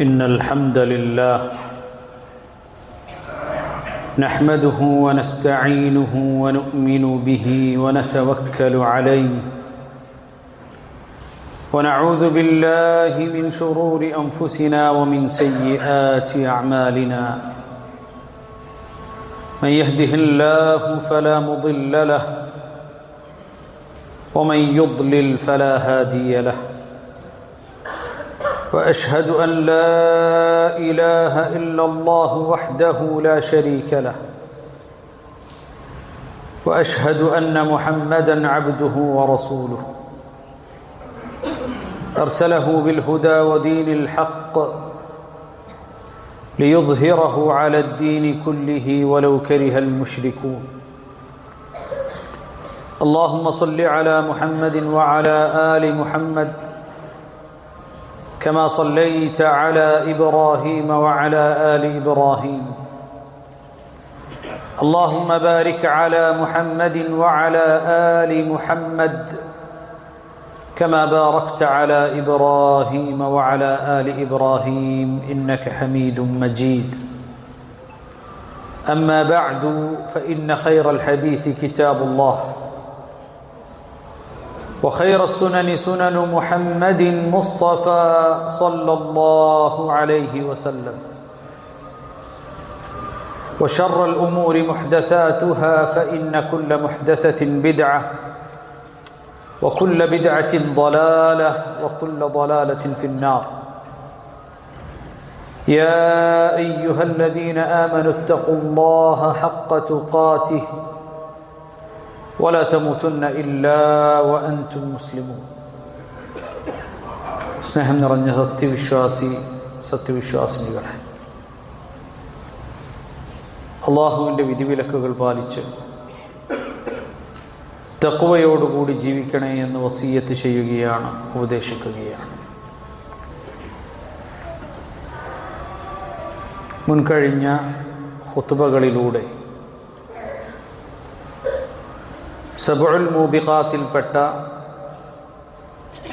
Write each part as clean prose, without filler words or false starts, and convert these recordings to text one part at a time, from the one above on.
إن الحمد لله نحمده ونستعينه ونؤمن به ونتوكل عليه ونعوذ بالله من شرور أنفسنا ومن سيئات أعمالنا من يهده الله فلا مضل له ومن يضلل فلا هادي له وأشهد أن لا إله إلا الله وحده لا شريك له وأشهد أن محمدًا عبده ورسوله أرسله بالهدى ودين الحق ليظهره على الدين كله ولو كره المشركون اللهم صل على محمد وعلى آل محمد كما صليت على إبراهيم وعلى آل إبراهيم اللهم بارك على محمد وعلى آل محمد كما باركت على إبراهيم وعلى آل إبراهيم إنك حميد مجيد أما بعد فإن خير الحديث كتاب الله وخير السنن سنن محمد مصطفى صلى الله عليه وسلم وشر الأمور محدثاتها فإن كل محدثة بدعة وكل بدعة ضلالة وكل ضلالة في النار يا أيها الذين آمنوا اتقوا الله حق تقاته ولا تموتن إلا وأنتم مسلمون സ്നേഹം നിറഞ്ഞ സത്യവിശ്വാസിനികളെ, അള്ളാഹുവിൻ്റെ വിധിവിലക്കുകൾ പാലിച്ച് തഖ്വയോടുകൂടി ജീവിക്കണേ എന്ന് വസിയ്യത്ത് ചെയ്യുകയാണ്, ഉപദേശിക്കുകയാണ്. മുൻകഴിഞ്ഞ ഖുത്ബകളിലൂടെ സബ്ഉൽ മൂബിഖാത്തിൽപ്പെട്ട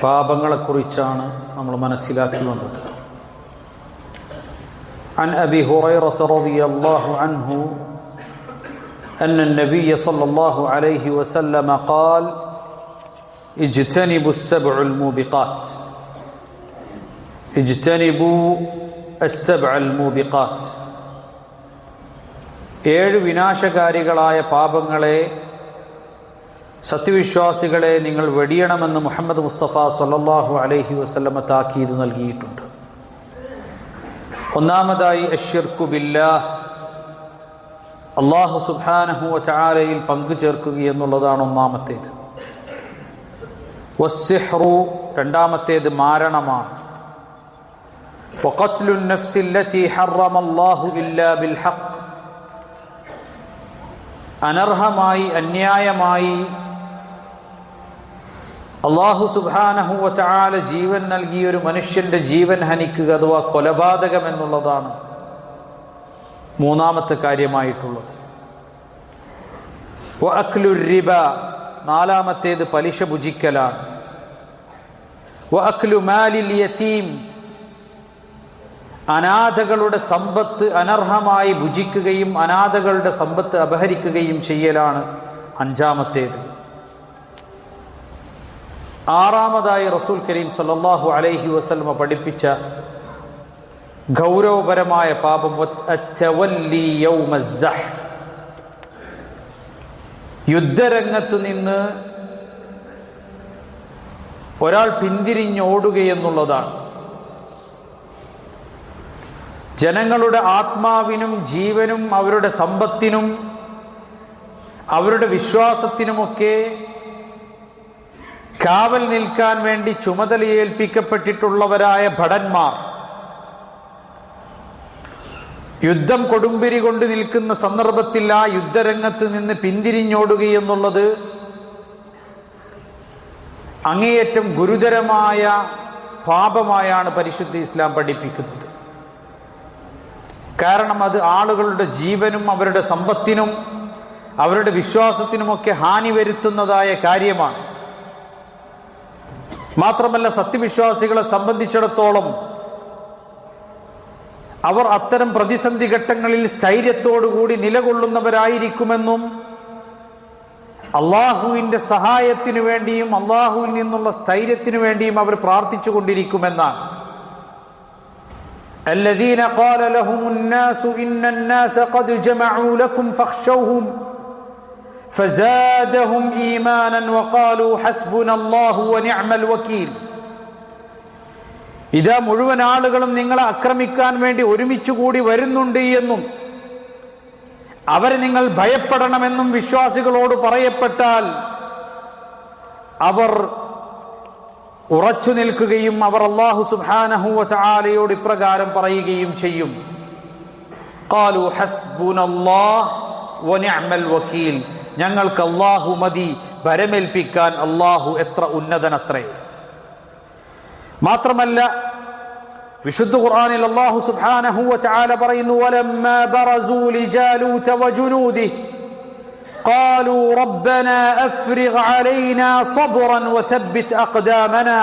പാപങ്ങളെക്കുറിച്ചാണ് നമ്മൾ മനസ്സിലാക്കി വന്നത്. عن أبي هريرة رضي الله عنه أن النبي صلى الله عليه وسلم قال اجتنبوا السبع الموبقات اجتنبوا السبع الموبقات ഏഴ് വിനാശകാരികളായ പാപങ്ങളെ സത്യവിശ്വാസികളെ നിങ്ങൾ വെടിയണമെന്ന് മുഹമ്മദ് മുസ്തഫ സല്ലല്ലാഹു അലൈഹി വസല്ലമ താക്കീത് നൽകിയിട്ടുണ്ട്. ഒന്നാമതായി അശ്ശിർക്കു ബില്ലാഹ്, അല്ലാഹു സുബ്ഹാനഹു വ തആലയിൽ പങ്കു ചേർക്കുക എന്നുള്ളതാണ് ഒന്നാമത്തേത്. വസ്സിഹ്റു, രണ്ടാമത്തേത് മാരണമാണ്. വഖത്ലുൻ നഫ്സില്ലതി ഹറമല്ലാഹു ഇല്ലാ ബിൽ ഹഖ്, അനർഹമായി അന്യായമായി അല്ലാഹു സുബ്ഹാനഹു വ തആല ജീവൻ നൽകിയ ഒരു മനുഷ്യന്റെ ജീവൻ ഹനിക്കുക അഥവാ കൊലപാതകം എന്നുള്ളതാണ് മൂന്നാമത്തെ കാര്യമായിട്ടുള്ളത്. വഅക്ലുർ റിബ, നാലാമത്തേത് പലിശ ഭുജിക്കലാണ്. വഅക്ലു മാലിൽ യതീം, അനാഥകളുടെ സമ്പത്ത് അനർഹമായി ഭുജിക്കുകയും അനാഥകളുടെ സമ്പത്ത് അപഹരിക്കുകയും ചെയ്യലാണ് അഞ്ചാമത്തേത്. ആറാമതായി റസൂൽ കരീം സല്ലല്ലാഹു അലൈഹി വസല്ലമ പഠിപ്പിച്ച ഗൗരവപരമായ പാപം അത്തവല്ലി യൗമസ്സഹ്ഫ്, യുദ്ധരംഗത്ത് നിന്ന് ഒരാൾ പിന്തിരിഞ്ഞോടുകയെന്നുള്ളതാണ്. ജനങ്ങളുടെ ആത്മാവിനും ജീവനും അവരുടെ സമ്പത്തിനും അവരുടെ വിശ്വാസത്തിനുമൊക്കെ കാവൽ നിൽക്കാൻ വേണ്ടി ചുമതലയേൽപ്പിക്കപ്പെട്ടിട്ടുള്ളവരായ ഭടന്മാർ യുദ്ധം കൊടുമ്പിരി കൊണ്ട് നിൽക്കുന്ന സന്ദർഭത്തിൽ ആ യുദ്ധരംഗത്ത് നിന്ന് പിന്തിരിഞ്ഞോടുകയെന്നുള്ളത് അങ്ങേയറ്റം ഗുരുതരമായ പാപമായാണ് പരിശുദ്ധ ഇസ്ലാം പഠിപ്പിക്കുന്നത്. കാരണം അത് ആളുകളുടെ ജീവനും അവരുടെ സമ്പത്തിനും അവരുടെ വിശ്വാസത്തിനുമൊക്കെ ഹാനി വരുത്തുന്നതായ കാര്യമാണ്. മാത്രമല്ല സത്യവിശ്വാസികളെ സംബന്ധിച്ചിടത്തോളം അവർ അത്തരം പ്രതിസന്ധി ഘട്ടങ്ങളിൽ സ്ഥൈര്യത്തോടുകൂടി നിലകൊള്ളുന്നവരായിരിക്കുമെന്നും അള്ളാഹുവിൻ്റെ സഹായത്തിനു വേണ്ടിയും അള്ളാഹുവിൽ നിന്നുള്ള സ്ഥൈര്യത്തിനു വേണ്ടിയും അവർ പ്രാർത്ഥിച്ചു കൊണ്ടിരിക്കുമെന്നാണ്. الذين قال لهم الناس إن الناس قد جمعوا لكم فاخشوهم فزادهم إيمانا وقالوا حسبنا الله ونعم الوكيل. ഇതാ മുഴുവൻ ആളുകളും നിങ്ങളെ ആക്രമിക്കാൻ വേണ്ടി ഒരുമിച്ച് കൂടി വരുന്നുണ്ട് എന്നും അവരെ നിങ്ങൾ ഭയപ്പെടണമെന്നും വിശ്വാസികളോട് പറയപ്പെട്ടാൽ അവർ ഉറച്ചു നിൽക്കുകയും അവർ അല്ലാഹു സുബ്ഹാനഹു വ തആലയോട് ഇപ്രകാരം പറയുകയും ചെയ്യും, ഖാലു ഹസ്ബുനല്ലാഹ് വ നിഅമൽ വകീൽ. ഞങ്ങൾക്ക് അല്ലാഹു മതി, ഭരമേൽപ്പിക്കാൻ അല്ലാഹു എത്ര ഉന്നതനത്രേ. മാത്രമല്ല വിശുദ്ധ ഖുർആനിൽ അല്ലാഹു സുബ്ഹാനഹു വ തആല പറയുന്നു, വലമ്മാ ബറസൂ ലിജാലൂത വജുനൂദിഹി ഖാലൂ റബ്ബനാ അഫ്രിഗ് അലൈനാ സബ്റൻ വസബ്ബിത് അഖ്ദാമനാ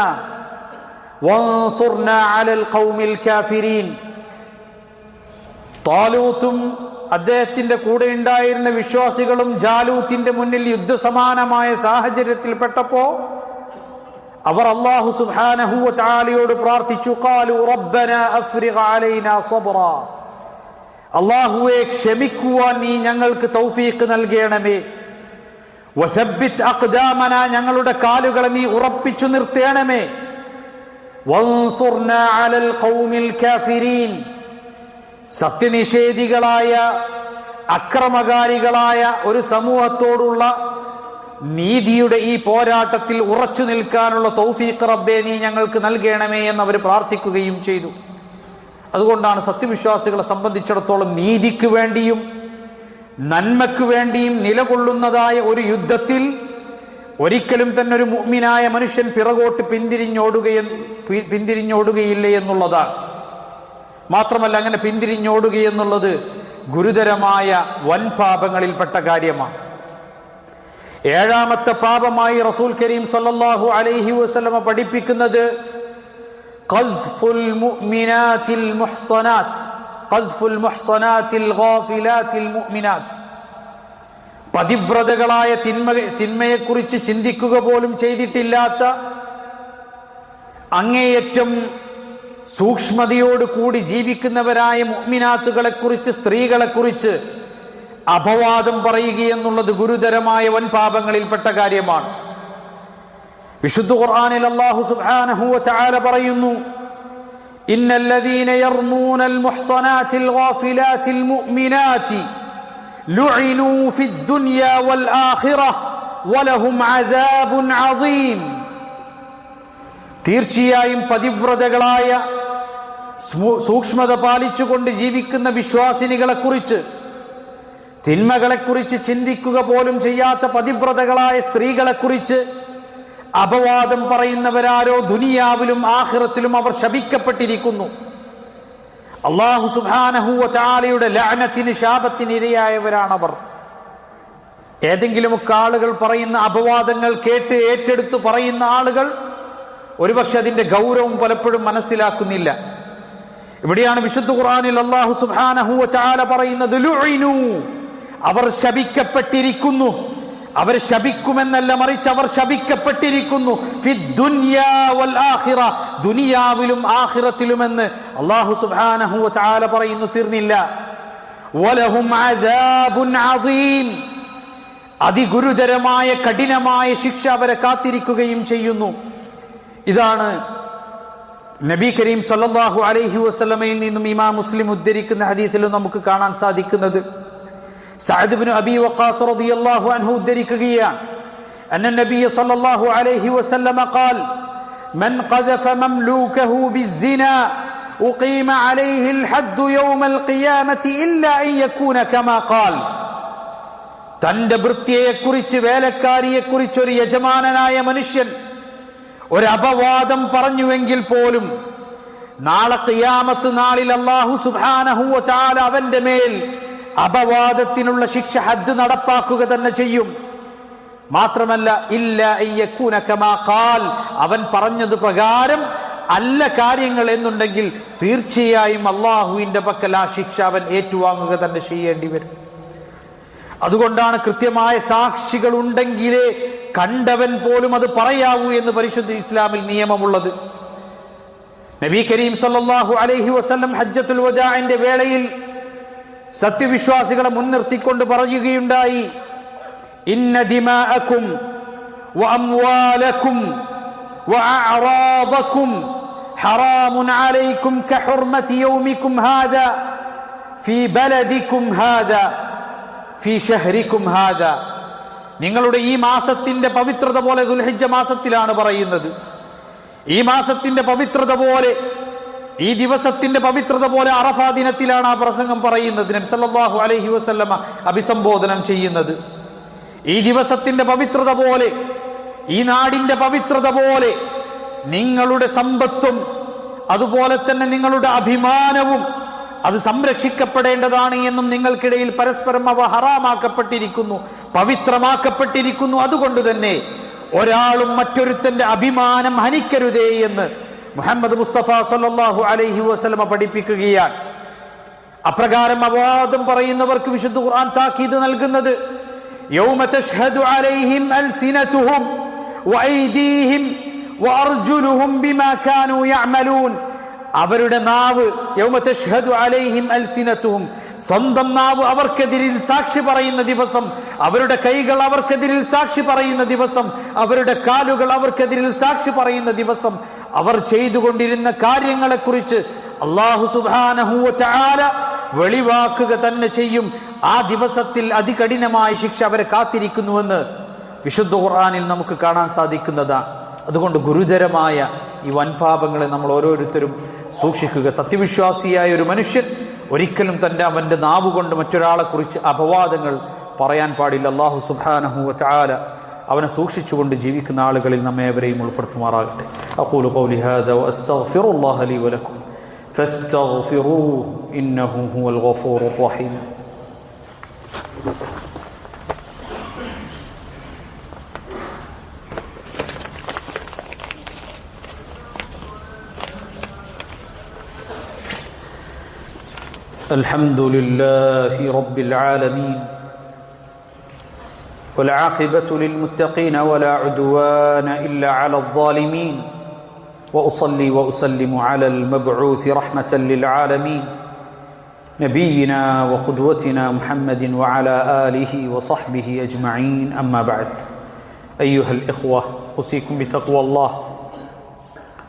വൻസുർനാ അലൽ ഖൗമിൽ കാഫിരീൻ. താലൂത്തും അദ്ദേഹത്തിന്റെ കൂടെ ഉണ്ടായിരുന്ന വിശ്വാസികളും ജാലൂത്തിന്റെ മുന്നിൽ യുദ്ധസമാനമായ സാഹചര്യത്തിൽപ്പെട്ടപ്പോ അവർ അല്ലാഹു സുബ്ഹാനഹു വ തആലയോട് പ്രാർത്ഥിച്ചു, ഖാലു റബ്ബനാ അഫ്രിഗ് അലൈനാ സബ്റാ. അല്ലാഹുവേ, ക്ഷമിക്കുവാൻ നീ ഞങ്ങൾക്ക് തൗഫീഖ് നൽകണമേ. വസബ്ബിത് അഖ്ദാമനാ, ഞങ്ങളുടെ കാലുകളെ നീ ഉറപ്പിച്ചു നിർത്തേണമേ. വൻസുർനാ അലൽ ഖൗമിൽ കാഫിരീൻ, സത്യനിഷേധികളായ അക്രമകാരികളായ ഒരു സമൂഹത്തോടുള്ള നീതിയുടെ ഈ പോരാട്ടത്തിൽ ഉറച്ചു നിൽക്കാനുള്ള തൗഫീഖ് റബ്ബേ നീ ഞങ്ങൾക്ക് നൽകണമേ എന്നവർ പ്രാർത്ഥിക്കുകയും ചെയ്തു. അതുകൊണ്ടാണ് സത്യവിശ്വാസികളെ സംബന്ധിച്ചിടത്തോളം നീതിക്ക് വേണ്ടിയും നന്മയ്ക്ക് വേണ്ടിയും നിലകൊള്ളുന്നതായ ഒരു യുദ്ധത്തിൽ ഒരിക്കലും തന്നെ ഒരു മുഅ്മിനായ മനുഷ്യൻ പിറകോട്ട് പിന്തിരിഞ്ഞോടുകയില്ല എന്നുള്ളതാണ്. മാത്രമല്ല, അങ്ങനെ പിന്തിരിഞ്ഞോടുകയെന്നുള്ളത് ഗുരുതരമായ വൻപാപങ്ങളിൽപ്പെട്ട കാര്യമാണ്. ഏഴാമത്തെ പാപമായി റസൂൽ കരീം സല്ലല്ലാഹു അലൈഹി വസല്ലമ പഠിപ്പിക്കുന്നത് ഖദ്ഫുൽ മുഅ്മിനാത്തിൽ മുഹ്സനാത്ത്, ഖദ്ഫുൽ മുഹ്സനാത്തിൽ ഗാഫിലാത്തിൽ മുഅ്മിനാത്ത്. പതിവ്രതകളായ തിന്മയെക്കുറിച്ച് ചിന്തിക്കുക പോലും ചെയ്തിട്ടില്ലാത്ത, അങ്ങേയറ്റം സൂക്ഷ്മതയോട് കൂടി ജീവിക്കുന്നവരായ മുഅ്മിനാത്തുകളെ കുറിച്ച്, സ്ത്രീകളെ കുറിച്ച് അപവാദം പറയുകയെന്നുള്ളത് ഗുരുതരമായ വൻപാപങ്ങളിൽപ്പെട്ട കാര്യമാണ്. വിശുദ്ധ ഖുർആനിൽ അല്ലാഹു സുബ്ഹാനഹു വ തആല പറയുന്നു, ഇന്നല്ലദീന യർമൂനൽ മുഹ്സനാത്തിൽ ഗാഫിലാത്തിൽ മുഅ്മിനാതി ലുഇനൂ ഫിദ്ദുനിയാ വൽ ആഖിറഹ വലഹും അദാബുൻ അദീം. തീർച്ചയായും പതിവ്രതകളായ സൂക്ഷ്മത പാലിച്ചുകൊണ്ട് ജീവിക്കുന്ന വിശ്വാസിനികളെ കുറിച്ച്, തിന്മകളെക്കുറിച്ച് ചിന്തിക്കുക പോലും ചെയ്യാത്ത പതിവ്രതകളായ സ്ത്രീകളെ കുറിച്ച് അപവാദം പറയുന്നവരാരോ ദുനിയാവിലും ആഖിറത്തിലും അവർ ശപിക്കപ്പെട്ടിരിക്കുന്നു. അല്ലാഹു സുബ്ഹാനഹു വ തആലയുടെ ലഅനത്തിന്, ശാപത്തിന് ഇരയായവരാണവർ. ഏതെങ്കിലുമൊക്കെ ആളുകൾ പറയുന്ന അപവാദങ്ങൾ കേട്ട് ഏറ്റെടുത്ത് പറയുന്ന ആളുകൾ ഒരുപക്ഷെ അതിന്റെ ഗൗരവം പലപ്പോഴും മനസ്സിലാക്കുന്നില്ല. ഇവിടെയാണ് വിശുദ്ധ ഖുർആനിൽ അല്ലാഹു സുബ്ഹാനഹു വ തആല പറയുന്നത്, ലുഇനു, അവർ ശപിക്കപ്പെട്ടിരിക്കുന്നു. അവർ ശപിക്കുമെന്നല്ല, മറിച്ച് അവർ ശപിക്കപ്പെട്ടിരിക്കുന്നു. ഫിദ്ദുനിയാ വൽ ആഖിറ, ദുനിയാവിലും ആഖിറത്തിലുമെന്ന് അല്ലാഹു സുബ്ഹാനഹു വ തആല പറയുന്നു. തീർന്നില്ല, വലഹും അദാബുൻ അദീം, അതിഗുരുതരമായ കഠിനമായ ശിക്ഷ അവരെ കാത്തിരിക്കുകയും ചെയ്യുന്നു. ഇതാണ് നബി കരീം സല്ലല്ലാഹു അലൈഹി വസല്ലമയിൽ നിന്നും ഇമാം മുസ്ലിം ഉദ്ധരിക്കുന്ന ഹദീസിലും നമുക്ക് കാണാൻ സാധിക്കുന്നത്. സഅദ് ഇബ്നു അബീ വഖാസ് റളിയല്ലാഹു അൻഹു ഉദ്ധരിക്കുകയാണ്, അന്ന നബിയ സല്ലല്ലാഹു അലൈഹി വസല്ലമ ഖാൽ മൻ ഖദഫ മംലൂകഹു ബിസ്സിനാ ഉഖീമ അലൈഹി അൽഹദ് യൗമൽ ഖിയാമത്തി ഇല്ലാ അൻ യകൂന കമാ ഖാൽ. തന്റെ ഭൃത്യയെക്കുറിച്ച്, വേലക്കാരിയെക്കുറിച്ച് ഒരു യജമാനനായ മനുഷ്യൻ ഒരു അപവാദം പറഞ്ഞുവെങ്കിൽ പോലും നാളെ ഖിയാമത്ത് നാളിൽ അല്ലാഹു സുബ്ഹാനഹു വ തആല അവന്റെ മേൽ അപവാദത്തിനുള്ള ശിക്ഷ, ഹദ് നടപ്പാക്കുക തന്നെ ചെയ്യും. മാത്രമല്ല, ഇല്ലാ അൻ യകൂന കമാ ഖാൽ, അവൻ പറഞ്ഞത് പ്രകാരം അല്ല കാര്യങ്ങൾ എന്നുണ്ടെങ്കിൽ തീർച്ചയായും അള്ളാഹുവിന്റെ പക്കൽ ആ ശിക്ഷ അവൻ ഏറ്റുവാങ്ങുക തന്നെ ചെയ്യേണ്ടി വരും. അതുകൊണ്ടാണ് കൃത്യമായ സാക്ഷികൾ ഉണ്ടെങ്കിലേ കണ്ടവൻ പോലും അത് പറയാവൂ എന്ന് പരിശുദ്ധ ഇസ്ലാമിൽ നിയമമുള്ളത്. നബി കരീം സല്ലല്ലാഹു അലൈഹി വസല്ലം ഹജ്ജത്തുൽ വദാഇന്റെ വേളയിൽ സത്യവിശ്വാസികളെ മുൻനിർത്തിക്കൊണ്ട് പറയുകയുണ്ടായി, ഇന്ന ദിമാഅക്കും വഅംവാലക്കും വഅഅറാദക്കും ഹറാമുൻ അലൈക്കും കഹുർമതി യൗമിക്കും ഹാദാ ഫീ ബലദിക്കും ഹാദാ ഫീ ഷഹ്രിക്കും ഹാദാ. നിങ്ങളുടെ ഈ മാസത്തിന്റെ പവിത്രത പോലെ, ദുൽഹിജ്ജ മാസത്തിലാണ് പറയുന്നത്, ഈ മാസത്തിന്റെ പവിത്രത പോലെ, ഈ ദിവസത്തിന്റെ പവിത്രത പോലെ അറഫാ ദിനത്തിലാണ് ആ പ്രസംഗം പറയുന്നത്. നബി സല്ലല്ലാഹു അലൈഹി വസല്ലമ അഭിസംബോധനം ചെയ്യുന്നത്. ഈ ദിവസത്തിന്റെ പവിത്രത പോലെ, ഈ നാടിന്റെ പവിത്രത പോലെ നിങ്ങളുടെ സമ്പത്തും അതുപോലെ തന്നെ നിങ്ങളുടെ അഭിമാനവും അത് സംരക്ഷിക്കപ്പെടേണ്ടതാണ് എന്നും നിങ്ങൾക്കിടയിൽ പരസ്പരം അവ ഹറാമാക്കപ്പെട്ടിരിക്കുന്നു, പവിത്രമാക്കപ്പെട്ടിരിക്കുന്നു. അതുകൊണ്ട് തന്നെ ഒരാളും മറ്റൊരുത്തന്റെ അഭിമാനം ഹനിക്കരുതേ എന്ന് മുഹമ്മദ് മുസ്തഫ സല്ലല്ലാഹു അലൈഹി വസല്ലമ പഠിപ്പിക്കുകയാണ്. അപ്രകാരം അപവാദം പറയുന്നവർക്ക് വിശുദ്ധ ഖുർആൻ താക്കീത് നൽകുന്നത്, യൗമ തശ്ഹദു അലൈഹിം അൽസിനതുഹും വഅയ്ദീഹിം വഅർജുലുഹും ബിമാ കാനൂ യഅമലൂൻ. അവരുടെ നാവ്, യൗമ തശ്ഹദു അലൈഹിം അൽസിനതുഹും, സ്വന്തം നാവ് അവർക്കെതിരിൽ സാക്ഷി പറയുന്ന ദിവസം, അവരുടെ കൈകൾ അവർക്കെതിരിൽ സാക്ഷി പറയുന്ന ദിവസം, അവരുടെ കാലുകൾ അവർക്കെതിരിൽ സാക്ഷി പറയുന്ന ദിവസം, അവർ ചെയ്തുകൊണ്ടിരുന്ന കാര്യങ്ങളെക്കുറിച്ച് അല്ലാഹു സുബ്ഹാനഹു വ തആല വെളിവാക്കുക തന്നെ ചെയ്യും. ആ ദിവസത്തിൽ അതികഠിനമായ ശിക്ഷ അവരെ കാത്തിരിക്കുന്നുവെന്ന് വിശുദ്ധ ഖുർആനിൽ നമുക്ക് കാണാൻ സാധിക്കുന്നതാണ്. അതുകൊണ്ട് ഗുരുതരമായ ഈ വൻപാപങ്ങളെ നമ്മൾ ഓരോരുത്തരും സൂക്ഷിക്കുക. സത്യവിശ്വാസിയായ ഒരു മനുഷ്യൻ ഒരിക്കലും അവന്റെ നാവുകൊണ്ട് മറ്റൊരാളെ കുറിച്ച് അപവാദങ്ങൾ പറയാൻ പാടില്ല. അല്ലാഹു സുബ്ഹാനഹു വ തആല അവനെ സൂക്ഷിച്ചുകൊണ്ട് ജീവിക്കുന്ന ആളുകളിൽ നമ്മെ ഏവരെയും ഉൾപ്പെടുത്തുമാറാകട്ടെ. അഖൂലു ഖൗലി ഹാദാ വഅസ്തഗ്ഫിറുല്ലാഹ ലീ വലക്കും ഫസ്തഗ്ഫിറൂഹു ഇന്നഹു ഹുവൽ ഗഫൂറുർ റഹീം. الحمد لله رب العالمين والعاقبة للمتقين ولا عدوان إلا على الظالمين وأصلي وأسلم على المبعوث رحمة للعالمين نبينا وقدوتنا محمد وعلى آله وصحبه أجمعين. أما بعد، أيها الإخوة، أوصيكم بتقوى الله.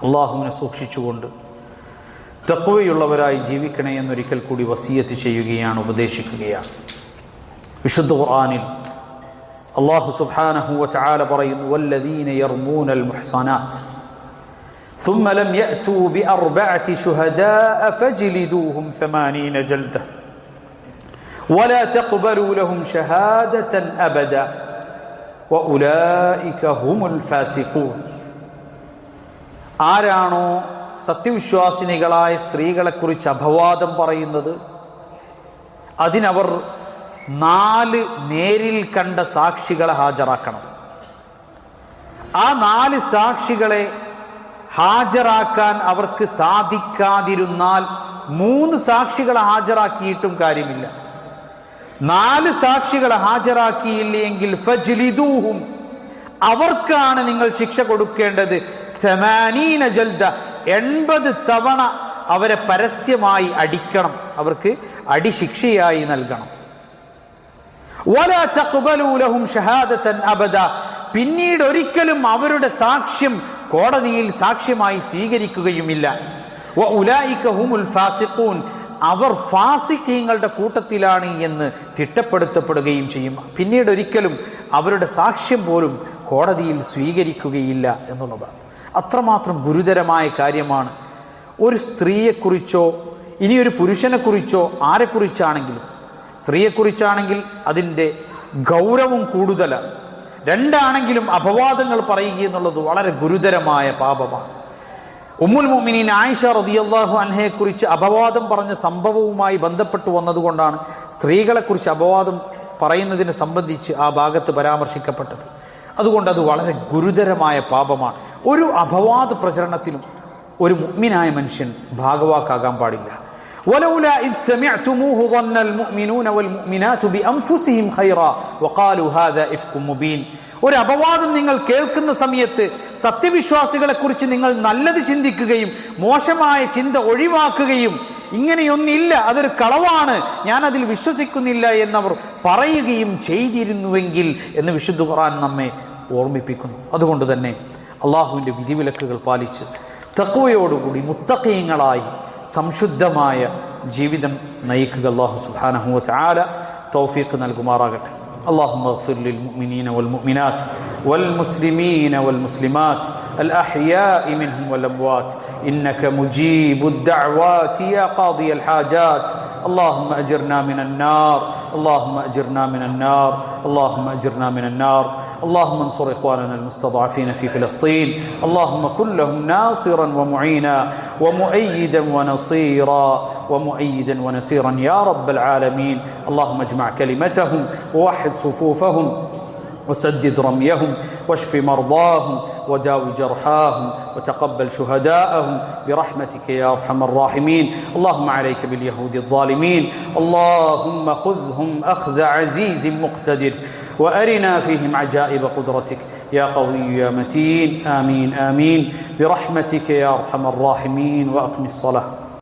اللهم സൂക്ഷിച്ചുകൊണ്ട് തഖ്വയുള്ളവരായി ജീവിക്കണേ എന്നൊരിക്കൽ കൂടി വസിയത്ത് ചെയ്യുകയാണ്, ഉപദേശിക്കുകയാണ്. വിശുദ്ധ ഖുർആനിൽ അല്ലാഹു സുബ്ഹാനഹു വ തആല പറയുന്നു, വല്ലദീന യർമൂനൽ മുഹ്സനാത്ത് ثم لم يأتوا بأربعة شهداء فاجلدوهم 80 جلدة ولا تقبلوا لهم شهادة أبدا وأولئك هم الفاسقون. ആരാണോ സത്യവിശ്വാസിനികളായ സ്ത്രീകളെക്കുറിച്ച് അപവാദം പറയുന്നത്, അതിനവർ 4 നേരിൽ കണ്ട സാക്ഷികളെ ഹാജരാക്കണം. ആ 4 സാക്ഷികളെ ഹാജരാക്കാൻ അവർക്ക് സാധിക്കാതിരുന്നാൽ 3 സാക്ഷികളെ ഹാജരാക്കിയിട്ടും കാര്യമില്ല. 4 സാക്ഷികളെ ഹാജരാക്കിയില്ലെങ്കിൽ ഫജ്ലിദൂഹും, അവർക്കാണ് നിങ്ങൾ ശിക്ഷ കൊടുക്കേണ്ടത്. 80 ജൽദ, 80 തവണ അവരെ പരസ്യമായി അടിക്കണം, അവർക്ക് അടിശിക്ഷയായി നൽകണം. വലാ തഖ്ബലൂ ലഹും ഷഹാദതൻ അബദ, പിന്നീട് ഒരിക്കലും അവരുടെ സാക്ഷ്യം കോടതിയിൽ സാക്ഷ്യമായി സ്വീകരിക്കുകയുമില്ല. വഉലൈക ഹുമുൽ ഫാസിഖൂൻ, അവർ ഫാസിഖീങ്ങളുടെ കൂട്ടത്തിലാണ് എന്ന് തിട്ടപ്പെടുത്തപ്പെടുകയും ചെയ്യും. പിന്നീട് ഒരിക്കലും അവരുടെ സാക്ഷ്യം പോലും കോടതിയിൽ സ്വീകരിക്കുകയില്ല എന്നുള്ളതാണ്. അത്രമാത്രം ഗുരുതരമായ കാര്യമാണ്. ഒരു സ്ത്രീയെക്കുറിച്ചോ ഇനി ഒരു പുരുഷനെക്കുറിച്ചോ ആരെക്കുറിച്ചാണെങ്കിലും, സ്ത്രീയെക്കുറിച്ചാണെങ്കിൽ അതിൻ്റെ ഗൗരവം കൂടുതലാണ്. രണ്ടാണെങ്കിലും അപവാദങ്ങൾ പറയുക എന്നുള്ളത് വളരെ ഗുരുതരമായ പാപമാണ്. ഉമ്മുൽ മുഅ്മിനീൻ ആയിഷ റളിയല്ലാഹു അൻഹയെക്കുറിച്ച് അപവാദം പറഞ്ഞ സംഭവവുമായി ബന്ധപ്പെട്ട് വന്നതുകൊണ്ടാണ് സ്ത്രീകളെക്കുറിച്ച് അപവാദം പറയുന്നതിനെ സംബന്ധിച്ച് ആ ഭാഗത്ത് പരാമർശിക്കപ്പെട്ടത്. അതുകൊണ്ട് അത് വളരെ ഗുരുതരമായ പാപമാണ്. ഒരു അപവാദ പ്രചരണത്തിലും ഒരു മുഅ്മിനായ മനുഷ്യൻ ഭാഗവാക്കാകാൻ പാടില്ല. വലൗലാ ഇദ് സമിഅ്തുമൂഹു ظن المؤمنون والمؤمنات بأنفسهم خيرا وقالوا هذا إفك مبين. ഒരു അപവാദം നിങ്ങൾ കേൾക്കുന്ന സമയത്ത് സത്യവിശ്വാസികളെ കുറിച്ച് നിങ്ങൾ നല്ലത് ചിന്തിക്കുകയും മോശമായ ചിന്ത ഒഴിവാക്കുകയും ഇങ്ങനെയൊന്നില്ല, അതൊരു കളവാണ്, ഞാൻ അതിൽ വിശ്വസിക്കുന്നില്ല എന്നവർ പറയുകയും ചെയ്തിരുന്നുവെങ്കിൽ എന്ന് വിശുദ്ധ ഖുർആൻ നമ്മെ ഓർമ്മിപ്പിക്കുന്നു. അതുകൊണ്ട് തന്നെ അള്ളാഹുവിൻ്റെ വിധിവിലക്കുകൾ പാലിച്ച് തഖ്വയോടുകൂടി മുത്തഖീങ്ങളായി സംശുദ്ധമായ ജീവിതം നയിക്കുക അല്ലാഹു സുബ്ഹാനഹു വ തആല തൗഫീഖ് നൽകുമാറാകട്ടെ. اللهم اغفر للمؤمنين والمؤمنات والمسلمين والمسلمات الأحياء منهم والأموات إنك مجيب الدعوات يا قاضي الحاجات. اللهم أجرنا من النار، اللهم أجرنا من النار، اللهم أجرنا من النار. اللهم انصر إخواننا المستضعفين في فلسطين، اللهم كن لهم ناصرا ومعينا ومؤيدا ونصيرا ومؤيدا ونصيرا يا رب العالمين. اللهم اجمع كلمتهم ووحد صفوفهم وسدد رميهم واشف مرضاهم وداو جرحاهم وتقبل شهداءهم برحمتك يا أرحم الراحمين. اللهم عليك باليهود الظالمين، اللهم خذهم أخذ عزيز مقتدر وأرنا فيهم عجائب قدرتك يا قوي يا متين. آمين آمين برحمتك يا أرحم الراحمين. وأقم الصلاة.